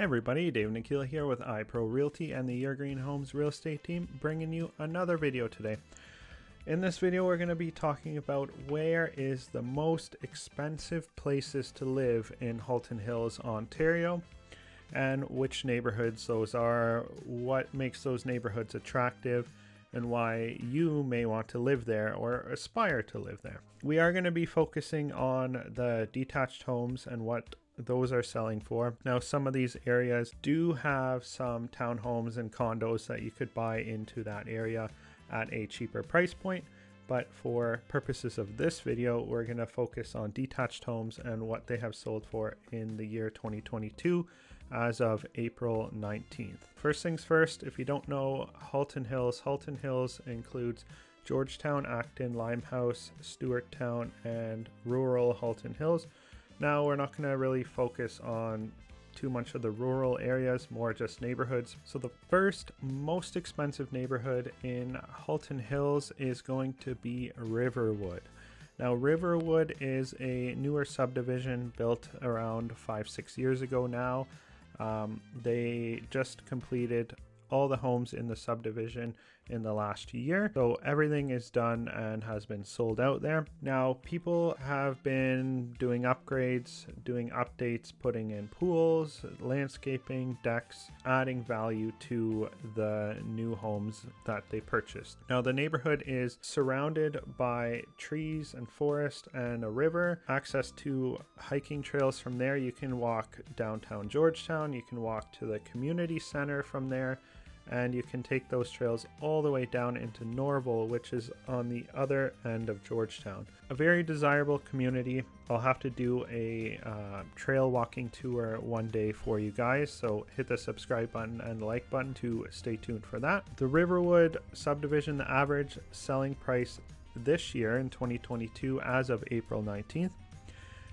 Hey everybody, Dave Nakkila here with iPro Realty and the Your Green Homes real estate team, bringing you another video today. In this video we're going to be talking about where is the most expensive places to live in Halton Hills, Ontario, and which neighborhoods those are, what makes those neighborhoods attractive, and why you may want to live there or aspire to live there. We are going to be focusing on the detached homes and what those are selling for. Now, some of these areas do have some townhomes and condos that you could buy into that area at a cheaper price point, but for purposes of this video we're going to focus on detached homes and what they have sold for in the year 2022 as of April 19th. First things first, if you don't know Halton Hills includes Georgetown, Acton, Limehouse, Stewarttown, and rural Halton Hills. Now, we're not going to really focus on too much of the rural areas, more just neighborhoods. So the first most expensive neighborhood in Halton Hills is going to be Riverwood. Now, Riverwood is a newer subdivision built around 5-6 years ago now. They just completed all the homes in the subdivision in the last year, so everything is done and has been sold out there. Now, people have been doing upgrades, doing updates, putting in pools, landscaping, decks, adding value to the new homes that they purchased. Now, the neighborhood is surrounded by trees and forest and a river. Access to hiking trails from there. You can walk downtown Georgetown, you can walk to the community center from there, and you can take those trails all the way down into Norval, which is on the other end of Georgetown. A very desirable community. I'll have to do a trail walking tour one day for you guys, so hit the subscribe button and the like button to stay tuned for that. The Riverwood subdivision, the average selling price this year in 2022 as of April 19th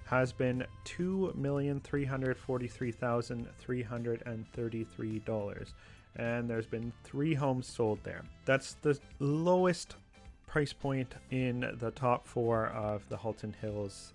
has been $2,343,333. And there's been 3 homes sold there. That's the lowest price point in the top 4 of the Halton Hills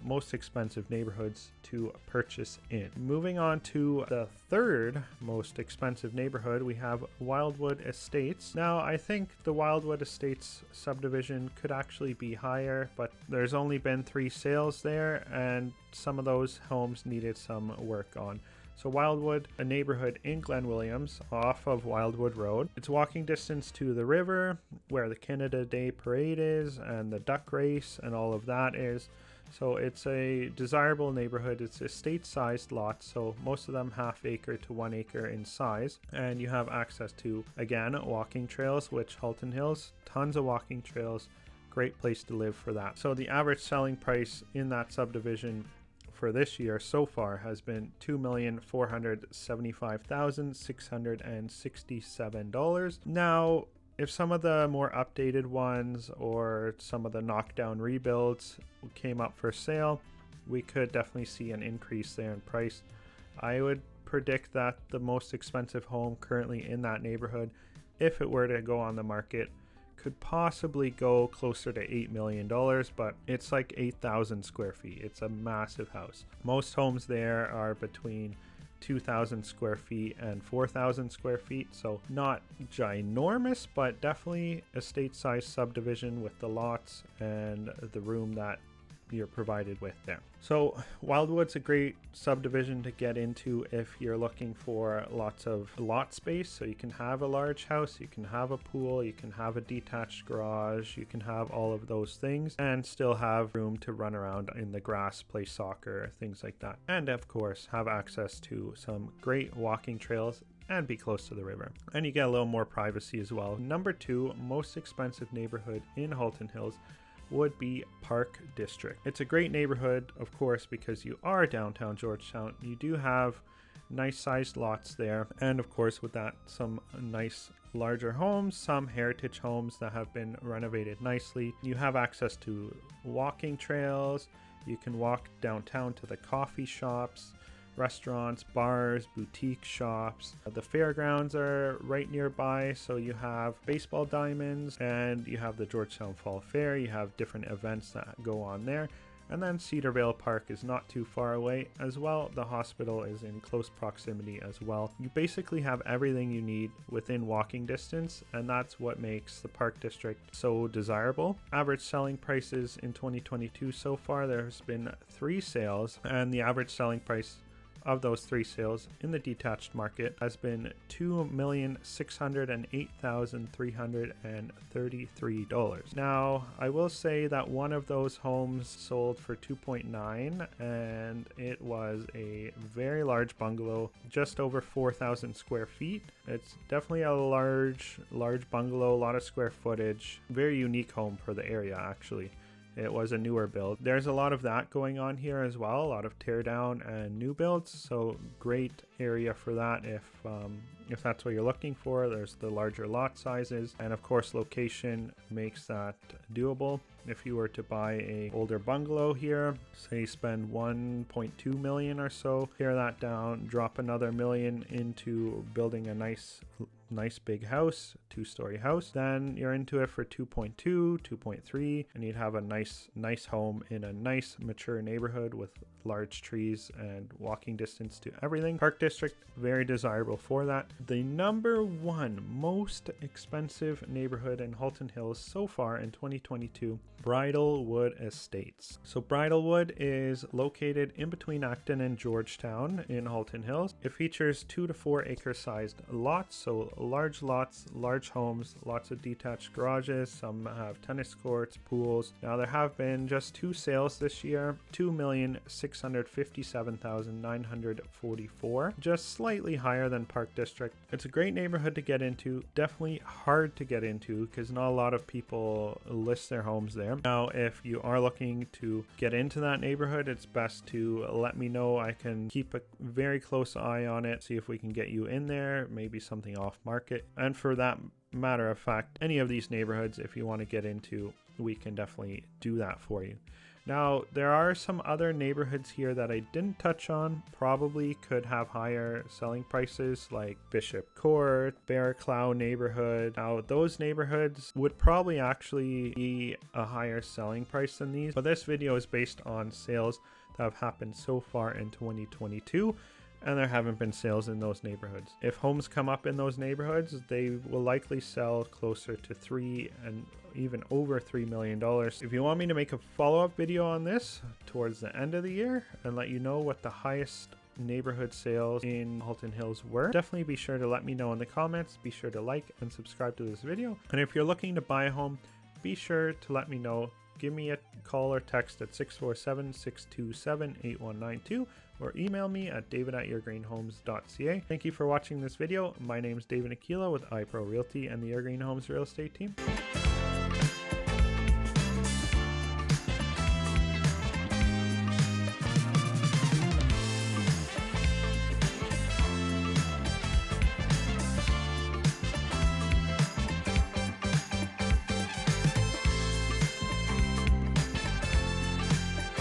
most expensive neighborhoods to purchase in. Moving on to the third most expensive neighborhood, we have Wildwood Estates. Now, I think the Wildwood Estates subdivision could actually be higher, but there's only been 3 sales there, and some of those homes needed some work on. So Wildwood, a neighborhood in Glen Williams off of Wildwood Road. It's walking distance to the river where the Canada Day Parade is and the duck race and all of that is. So it's a desirable neighborhood. It's estate-sized lots, so most of them half acre to 1 acre in size. And you have access to, again, walking trails, which Halton Hills, tons of walking trails, great place to live for that. So the average selling price in that subdivision for this year so far has been $2,475,667. Now, if some of the more updated ones or some of the knockdown rebuilds came up for sale, we could definitely see an increase there in price. I would predict that the most expensive home currently in that neighborhood, if it were to go on the market, could possibly go closer to $8 million, but it's like 8,000 square feet. It's a massive house. Most homes there are between 2,000 square feet and 4,000 square feet, so not ginormous, but definitely estate-sized subdivision with the lots and the room that you're provided with there. So Wildwood's a great subdivision to get into if you're looking for lots of lot space, so you can have a large house, you can have a pool, you can have a detached garage, you can have all of those things and still have room to run around in the grass, play soccer, things like that, and of course have access to some great walking trails and be close to the river, and you get a little more privacy as well. Number 2 most expensive neighborhood in Halton Hills would be Park District. It's a great neighborhood, of course, because you are downtown Georgetown. You do have nice sized lots there, and of course with that some nice larger homes, some heritage homes that have been renovated nicely. You have access to walking trails. You can walk downtown to the coffee shops, restaurants, bars, boutique shops. The fairgrounds are right nearby, so you have baseball diamonds and you have the Georgetown Fall Fair. You have different events that go on there. And then Cedarvale Park is not too far away as well. The hospital is in close proximity as well. You basically have everything you need within walking distance, and that's what makes the Park District so desirable. Average selling prices in 2022 so far, there's been 3 sales, and the average selling price of those 3 sales in the detached market has been $2,608,333. Now, I will say that one of those homes sold for 2.9, and it was a very large bungalow, just over 4,000 square feet. It's definitely a large bungalow, a lot of square footage, very unique home for the area actually. It was a newer build. There's a lot of that going on here as well, a lot of tear down and new builds, so great area for that if that's what you're looking for. There's the larger lot sizes, and of course location makes that doable. If you were to buy a older bungalow here, say spend 1.2 million or so, tear that down, drop another million into building a nice big house, 2-story house, then you're into it for 2.2, 2.3, and you'd have a nice home in a nice mature neighborhood with large trees and walking distance to everything. Park District, very desirable for that. The number 1 most expensive neighborhood in Halton Hills so far in 2022, Bridalwood Estates. So Bridalwood is located in between Acton and Georgetown in Halton Hills. It features 2 to 4 acre sized lots, so large lots, large homes, lots of detached garages. Some have tennis courts, pools. Now there have been just 2 sales this year, $2,657,944, just slightly higher than Park District. It's a great neighborhood to get into, definitely hard to get into because not a lot of people list their homes there. Now if you are looking to get into that neighborhood, it's best to let me know. I can keep a very close eye on it, see if we can get you in there, maybe something off market. And for that matter of fact, any of these neighborhoods, if you want to get into, we can definitely do that for you. Now, there are some other neighborhoods here that I didn't touch on, probably could have higher selling prices, like Bishop Court, Bear Clow neighborhood. Now, those neighborhoods would probably actually be a higher selling price than these, but this video is based on sales that have happened so far in 2022. And there haven't been sales in those neighborhoods. If homes come up in those neighborhoods, they will likely sell closer to $3 and even over $3 million. If you want me to make a follow-up video on this towards the end of the year and let you know what the highest neighborhood sales in Halton Hills were, definitely be sure to let me know in the comments. Be sure to like and subscribe to this video. And if you're looking to buy a home, be sure to let me know. Give me a call or text at 647-627-8192 or email me at david@yourgreenhomes.ca. Thank you for watching this video. My name is David Nakkila with iPro Realty and the Your Green Homes Real Estate Team.